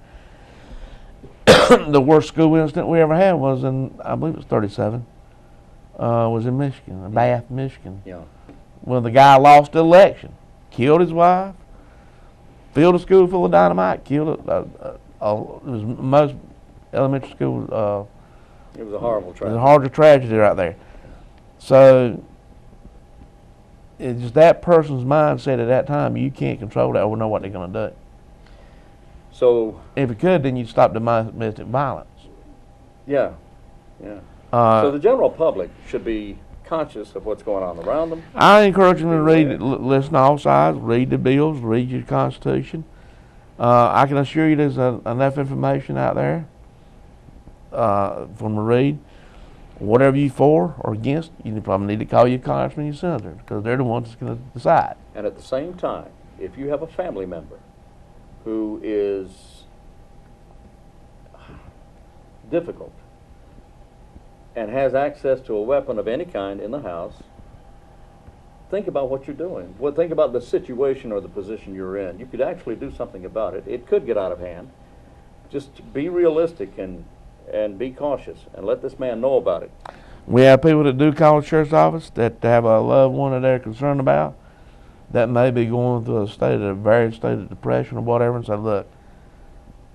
The worst school incident we ever had was in, I believe it was 37. Was in Michigan, Bath, Michigan. Yeah. Well, the guy lost the election, killed his wife, filled a school full of dynamite, killed it. It was most elementary school. It was a horrible tragedy. It was a horrible tragedy right there. So it's just that person's mindset at that time. You can't control that or know what they're going to do. So if you could, then you'd stop domestic violence. Yeah, yeah. So the general public should be conscious of what's going on around them. I encourage them to read, listen to all sides, read the bills, read your Constitution. I can assure you there's enough information out there for them to read. Whatever you for or against, you probably need to call your congressman, your senator, because they're the ones that's going to decide. And at the same time, if you have a family member who is difficult, and has access to a weapon of any kind in the house, think about what you're doing. Well, think about the situation or the position you're in. You could actually do something about it. It could get out of hand. Just be realistic and be cautious and let this man know about it. We have people that do call the sheriff's office that have a loved one that they're concerned about that may be going through a various state of depression or whatever, and say, look,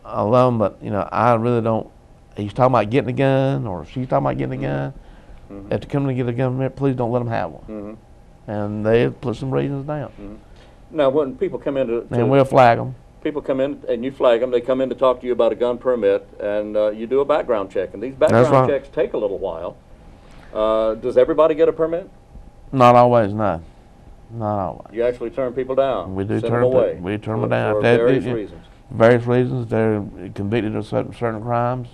I love him, but you know, I really don't. He's talking about getting a gun, or she's talking about getting a gun. If they come to get a gun, please don't let them have one. And they put some reasons down. Now, when people come in and we'll flag them. People come in and you flag them. They come in to talk to you about a gun permit, and you do a background check. And these background checks take a little while. Does everybody get a permit? Not always, no. Not always. You actually turn people down. We do send them away. We turn them down. For various reasons. Various reasons. They're convicted of certain crimes.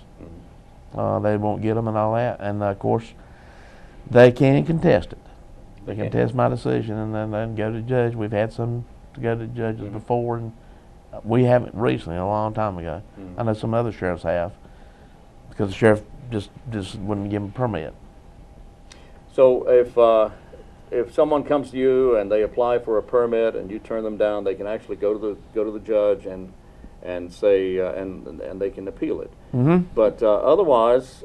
They won't get them and all that. And of course, they can contest it. They can contest my decision and then go to the judge. We've had some to go to the judges before, and we haven't recently, a long time ago. I know some other sheriffs have, because the sheriff just wouldn't give them a permit. So if someone comes to you and they apply for a permit and you turn them down, they can actually go to the judge and say and they can appeal it. But otherwise,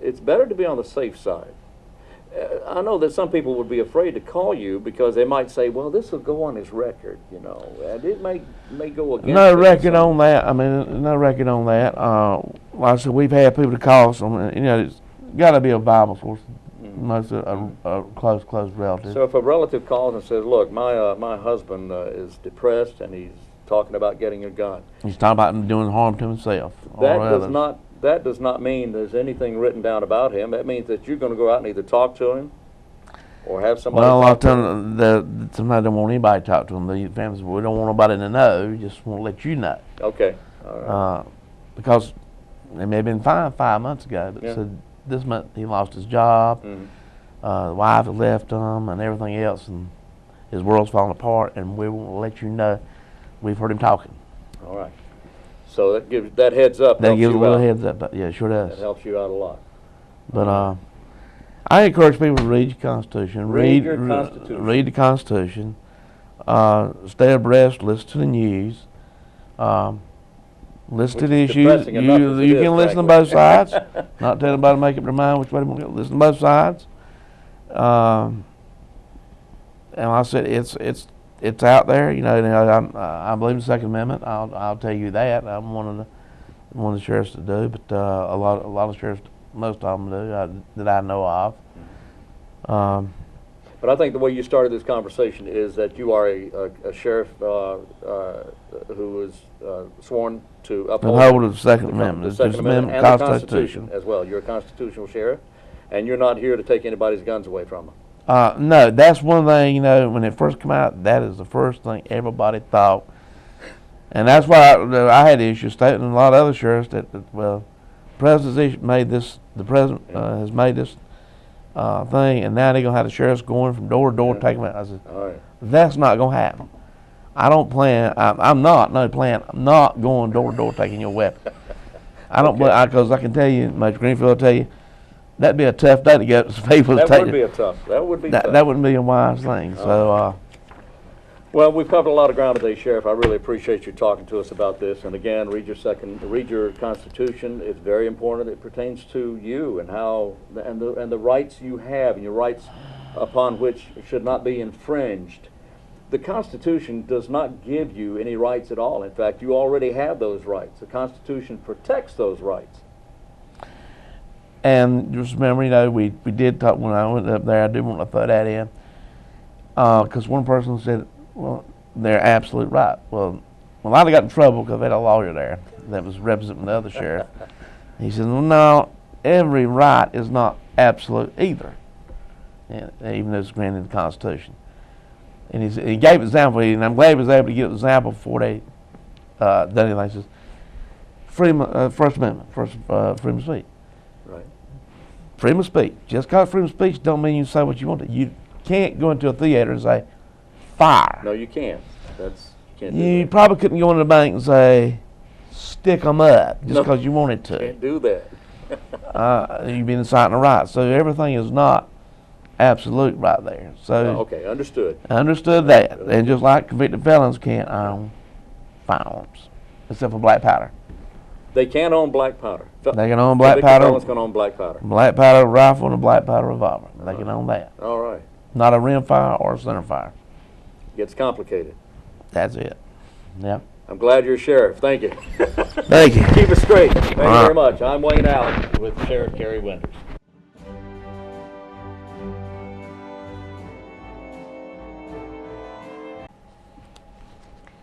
it's better to be on the safe side. I know that some people would be afraid to call you because they might say, "Well, this will go on his record, you know, and it may go against." No record on that. I mean, no record on that. Like I said, we've had people to call us. You know, it's got to be a viable source. Most a close relative. So if a relative calls and says, "Look, my husband is depressed and he's talking about getting a gun," he's talking about doing harm to himself. That does not mean there's anything written down about him. That means that you're going to go out and either talk to him or have somebody. Well, a lot of times somebody don't want anybody to talk to them. The families, we don't want nobody to know. We just want to let you know. Okay. All right. Because they may have been fine 5 months ago, but said this month he lost his job. The wife had left him and everything else, and his world's falling apart. And we want to let you know we've heard him talking. All right. So that gives that heads up. That gives a little heads up, but yeah, it sure does. That helps you out a lot. But I encourage people to read your Constitution. Read your Constitution. Read the Constitution. Stay abreast. Listen to the news. Listen to the issues. You can listen to both sides. Not tell anybody to make up their mind which way they want to go. Listen to both sides. And like I said, it's out there. You know, I believe in the Second Amendment. I'll tell you that. I'm one of the sheriffs that do, but a lot of sheriffs, most of them do that I know of. But I think the way you started this conversation is that you are a sheriff who is sworn to uphold the Second Amendment. The Second Amendment and the Constitution as well. You're a constitutional sheriff, and you're not here to take anybody's guns away from them. No, that's one thing, you know, when it first came out, that is the first thing everybody thought. And that's why I had issues stating, and a lot of other sheriffs that well, the president has made this thing, and now they're going to have the sheriffs going from door to door taking them out. I said, all right. That's not going to happen. I don't plan, I'm not going door to door taking your weapon. I don't, because I can tell you, Major Greenfield will tell you, that'd be a tough day to get people to take. That would be a tough. That would be tough. That wouldn't be a wise thing. So. Well, we've covered a lot of ground today, Sheriff. I really appreciate you talking to us about this. And again, read your Constitution. It's very important. It pertains to you and how and the rights you have and your rights upon which should not be infringed. The Constitution does not give you any rights at all. In fact, you already have those rights. The Constitution protects those rights. And just remember, you know, we did talk when I went up there. I did want to throw that in because one person said, "Well, they're absolute right." Well, I got in trouble because they had a lawyer there that was representing the other sheriff. He said, "Well, no, every right is not absolute either, even though it's granted in the Constitution." And he gave an example, and I'm glad he was able to give an example before they done anything. He says, First Amendment, freedom of speech. Right. Freedom of speech. Just because freedom of speech don't mean you can say what you want to. You can't go into a theater and say, fire. No, you can't. You can't do You that. probably couldn't go into the bank and say, stick them up, just because you wanted to. Can't do that. you've been inciting a riot. So everything is not absolute right there. So Okay, understood. understood that. And just like convicted felons can't own firearms, except for black powder. They can't own black powder. They can own black Convicted powder. felons can own black powder. Black powder rifle and a black powder revolver. They can own that. All right. Not a rim fire or a center fire. Gets complicated. That's it. Yep. I'm glad you're a sheriff. Thank you. Thank you. Keep it straight. Thank you right. very much. I'm Wayne Allen with Sheriff Carey Winters.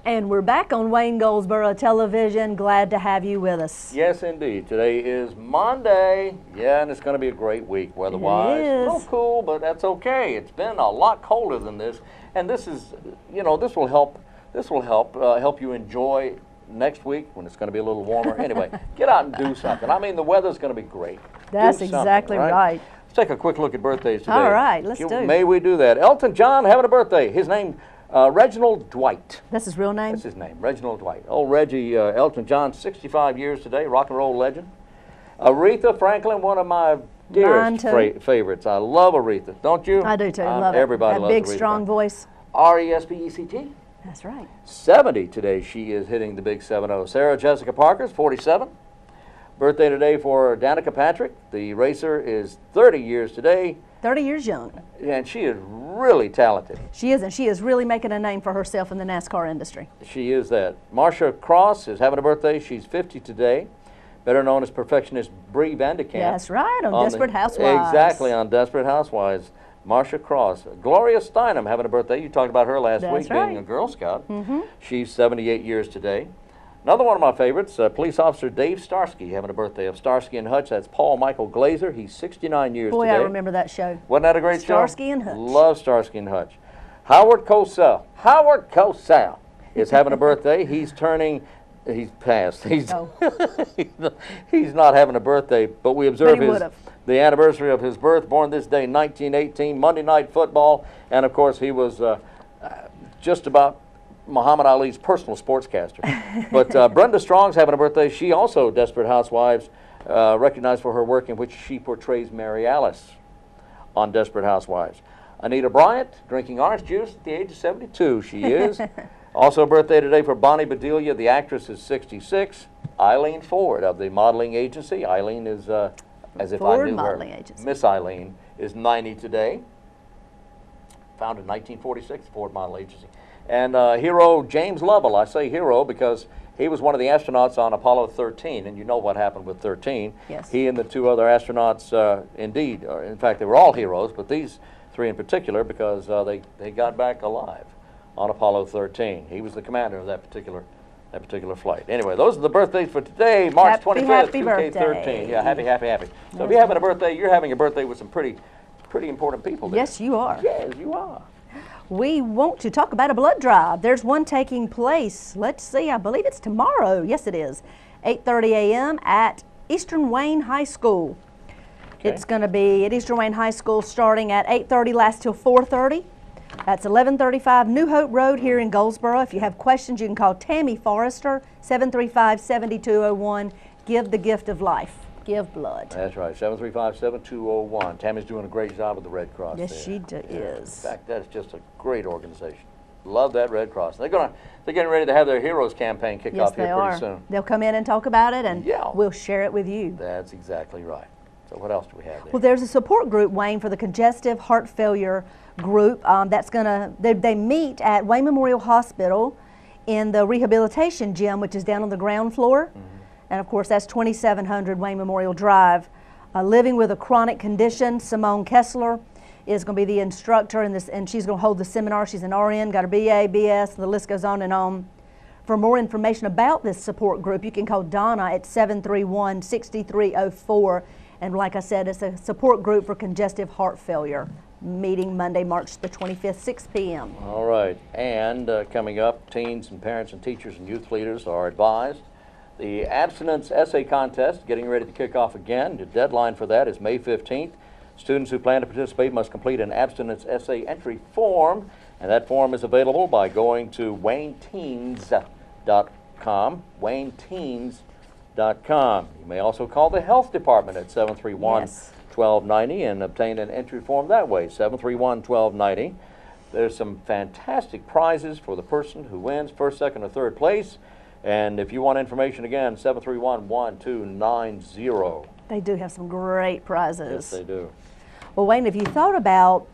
And we're back on Wayne Goldsboro Television. Glad to have you with us. Yes, indeed. Today is Monday. Yeah, and it's going to be a great week weather-wise. It is. A little cool, but that's okay. It's been a lot colder than this, and this is, you know, this will help. This will help you enjoy next week when it's going to be a little warmer. Anyway, get out and do something. I mean, the weather's going to be great. That's Do something, exactly right. Let's take a quick look at birthdays today. All right, let's do. May we do that? Elton John having a birthday. His name, Reginald Dwight. That's his real name? That's his name, Reginald Dwight. Old Reggie, Elton John, 65 years today, rock and roll legend. Aretha Franklin, one of my dearest favorites. I love Aretha, don't you? I do too, love it. Everybody loves big, Aretha. strong voice. R-E-S-P-E-C-T. That's right. 70 today, she is hitting the big 7-0. Sarah Jessica Parker's 47. Birthday today for Danica Patrick. The racer is 30 years today. 30 years young. And she is really talented. She is, and she is really making a name for herself in the NASCAR industry. She is that. Marsha Cross is having a birthday. She's 50 today. Better known as perfectionist Bree Vandekamp. That's right, on Desperate Housewives. Exactly, on Desperate Housewives. Marsha Cross. Gloria Steinem having a birthday. You talked about her last week being a Girl Scout. She's 78 years today. Another one of my favorites, Police Officer Dave Starsky having a birthday of Starsky and Hutch. That's Paul Michael Glazer. He's 69 years Boy, today. I remember that show. Wasn't that a great show? Starsky and Hutch. Love Starsky and Hutch. Howard Cosell. Howard Cosell is having a birthday. He's turning... He's passed. He's he's not having a birthday, but we observe the anniversary of his birth, born this day, 1918, Monday Night Football, and of course he was just about Muhammad Ali's personal sportscaster. But Brenda Strong's having a birthday. She also, Desperate Housewives, recognized for her work in which she portrays Mary Alice on Desperate Housewives. Anita Bryant, drinking orange juice at the age of 72, she is. Also a birthday today for Bonnie Bedelia, the actress, is 66. Eileen Ford of the modeling agency. Eileen is, as if Ford I knew modeling her. Agency. Miss Eileen is 90 today. Founded in 1946, Ford Model Agency. And hero James Lovell. I say hero because he was one of the astronauts on Apollo 13, and you know what happened with 13. Yes. He and the two other astronauts, indeed, in fact, they were all heroes, but these three in particular because they got back alive on Apollo 13. He was the commander of that particular flight. Anyway, those are the birthdays for today, March 25th, happy 2K13. birthday. Yeah, happy, happy, happy. So if you're having a birthday, you're having a birthday with some pretty important people there. Yes, you are. Yes, you are. We want to talk about a blood drive. There's one taking place, let's see, I believe it's tomorrow. Yes, it is. 8:30 a.m. at Eastern Wayne High School. Okay. It's going to be at Eastern Wayne High School starting at 8:30, lasts till 4:30. That's 1135 New Hope Road here in Goldsboro. If you have questions, you can call Tammy Forrester, 735-7201. Give the gift of life. Give blood. That's right, 735-7201. Tammy's doing a great job with the Red Cross there. Yes, she is. In fact, that's just a great organization. Love that Red Cross. They're getting ready to have their Heroes campaign kick off here pretty soon. They'll come in and talk about it, and we'll share it with you. That's exactly right. So what else do we have there? Well, there's a support group, Wayne, for the congestive heart failure group. That's they meet at Wayne Memorial Hospital in the rehabilitation gym, which is down on the ground floor. And of course, that's 2700 Wayne Memorial Drive. Living with a chronic condition, Simone Kessler is going to be the instructor in this, and she's going to hold the seminar. She's an RN, got her BA, BS, the list goes on and on. For more information about this support group, you can call Donna at 731-6304. And like I said, it's a support group for congestive heart failure. Meeting Monday, March the 25th, 6 p.m. All right, and coming up, teens and parents and teachers and youth leaders are advised. The abstinence essay contest getting ready to kick off again. The deadline for that is May 15th. Students who plan to participate must complete an abstinence essay entry form, and that form is available by going to wayneteens.com, wayneteens.com. ATKINS.com. You may also call the health department at 731-1290 and obtain an entry form that way, 731-1290. There's some fantastic prizes for the person who wins first, second, or third place. And if you want information again, 731-1290. They do have some great prizes. Yes, they do. Well, Wayne, have you thought about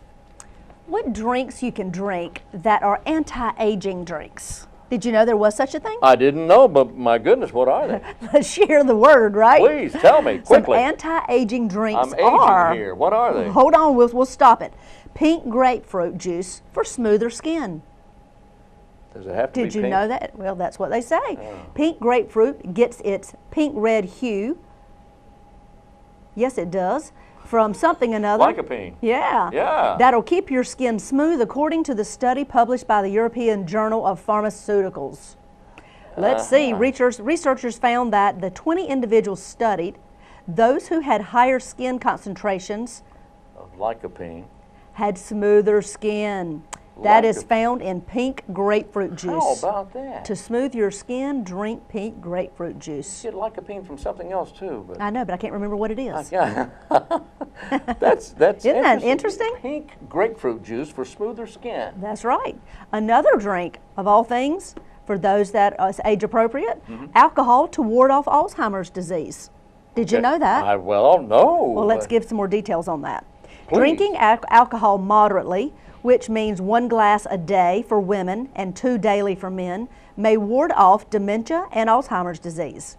what drinks you can drink that are anti-aging drinks? Did you know there was such a thing? I didn't know, but my goodness, what are they? Let's share the word, right? Please, tell me, quickly. Some anti-aging drinks I'm aging here. What are they? Hold on, we'll stop it. Pink grapefruit juice for smoother skin. Does it have to be Did you pink? know that? Well, that's what they say. Pink grapefruit gets its pink-red hue. Yes, it does. From something or another. Lycopene. Yeah. Yeah. That'll keep your skin smooth according to the study published by the European Journal of Pharmaceuticals. Let's see. Researchers found that the 20 individuals studied, those who had higher skin concentrations Of lycopene. had smoother skin. That is found in pink grapefruit juice. How about that? To smooth your skin, drink pink grapefruit juice. You get lycopene from something else too, but I know, but I can't remember what it is. yeah. that's Isn't that interesting? Pink grapefruit juice for smoother skin. That's right. Another drink, of all things, for those that are age appropriate, alcohol to ward off Alzheimer's disease. Did you know that? Well, no. Well, let's give some more details on that. Please. Drinking alcohol moderately, which means 1 glass a day for women and 2 daily for men, may ward off dementia and Alzheimer's disease.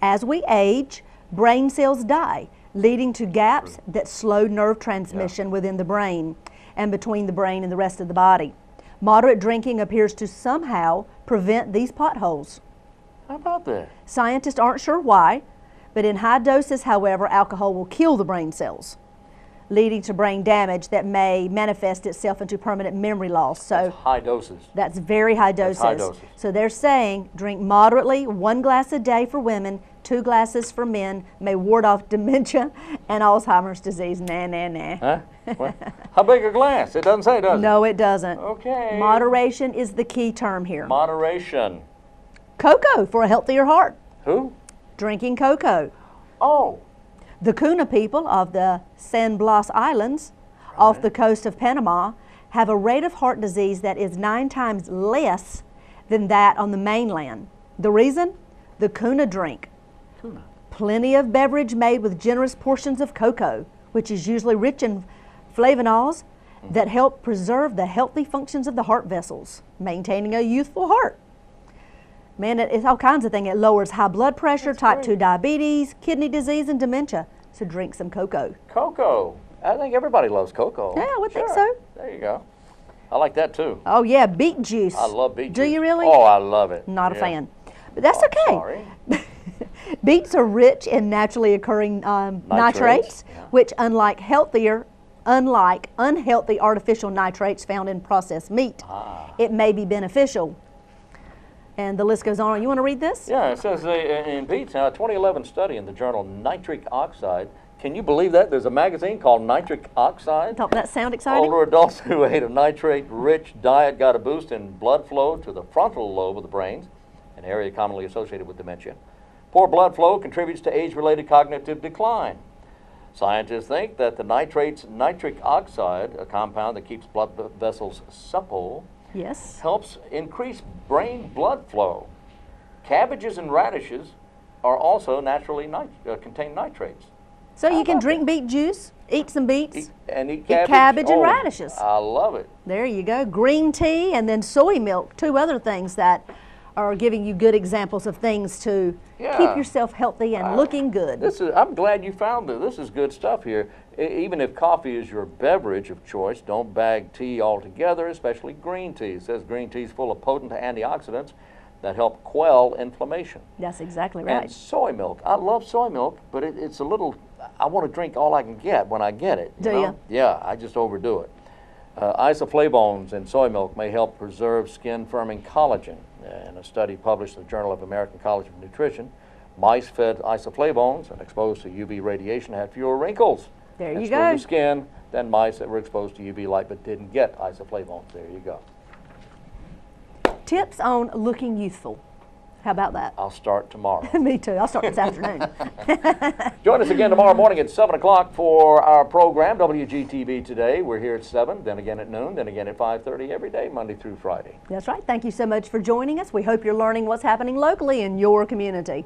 As we age, brain cells die, leading to gaps that slow nerve transmission within the brain and between the brain and the rest of the body. Moderate drinking appears to somehow prevent these potholes. How about that? Scientists aren't sure why, but in high doses, however, alcohol will kill the brain cells, leading to brain damage that may manifest itself into permanent memory loss. So That's high doses. that's very high doses. High doses. So they're saying drink moderately, 1 glass a day for women, 2 glasses for men, may ward off dementia and Alzheimer's disease. Nah, nah, nah. Huh? Well, how big a glass? It doesn't say, does it? No, it doesn't. Okay. Moderation is the key term here. Moderation. Cocoa for a healthier heart. Who? Drinking cocoa. Oh. The Kuna people of the San Blas Islands off the coast of Panama have a rate of heart disease that is 9 times less than that on the mainland. The reason? The Kuna drink. Tuna. Plenty of beverage made with generous portions of cocoa, which is usually rich in flavonols that help preserve the healthy functions of the heart vessels, maintaining a youthful heart. Man, it's all kinds of things. It lowers high blood pressure, type 2 diabetes, kidney disease, and dementia. So drink some cocoa. Cocoa. I think everybody loves cocoa. Yeah, I would think Sure. so. There you go. I like that too. Oh yeah, beet juice. I love beet Do juice. you really? Oh, I love it. Not a Yeah. fan. But that's Oh, okay. Sorry. Beets are rich in naturally occurring nitrates, yeah. which unlike unhealthy artificial nitrates found in processed meat, it may be beneficial. And the list goes on. You want to read this? Yeah, it says in beets, now a 2011 study in the journal Nitric Oxide. Can you believe that? There's a magazine called Nitric Oxide. Don't that sound exciting? Older adults who ate a nitrate-rich diet got a boost in blood flow to the frontal lobe of the brain, an area commonly associated with dementia. Poor blood flow contributes to age-related cognitive decline. Scientists think that the nitric oxide, a compound that keeps blood vessels supple, Yes. helps increase brain blood flow. Cabbages and radishes are also naturally contain nitrates. So you can drink beet juice, eat some beets, Eat cabbage and Oh, radishes. I love it. There you go. Green tea and then soy milk, 2 other things that are giving you good examples of things to keep yourself healthy and looking good. I'm glad you found this. This is good stuff here. Even if coffee is your beverage of choice, don't bag tea altogether, especially green tea. It says green tea is full of potent antioxidants that help quell inflammation. That's exactly right. And soy milk. I love soy milk, but it's a little, I want to drink all I can get when I get it. Do you? Yeah, I just overdo it. Isoflavones in soy milk may help preserve skin-firming collagen. In a study published in the Journal of American College of Nutrition, mice fed isoflavones and exposed to UV radiation had fewer wrinkles. There and you smoother go. skin than mice that were exposed to UV light but didn't get isoflavones. There you go. Tips on looking youthful. How about that? I'll start tomorrow. Me too. I'll start this afternoon. Join us again tomorrow morning at 7 o'clock for our program, WGTV Today. We're here at 7, then again at noon, then again at 5:30 every day, Monday through Friday. That's right. Thank you so much for joining us. We hope you're learning what's happening locally in your community.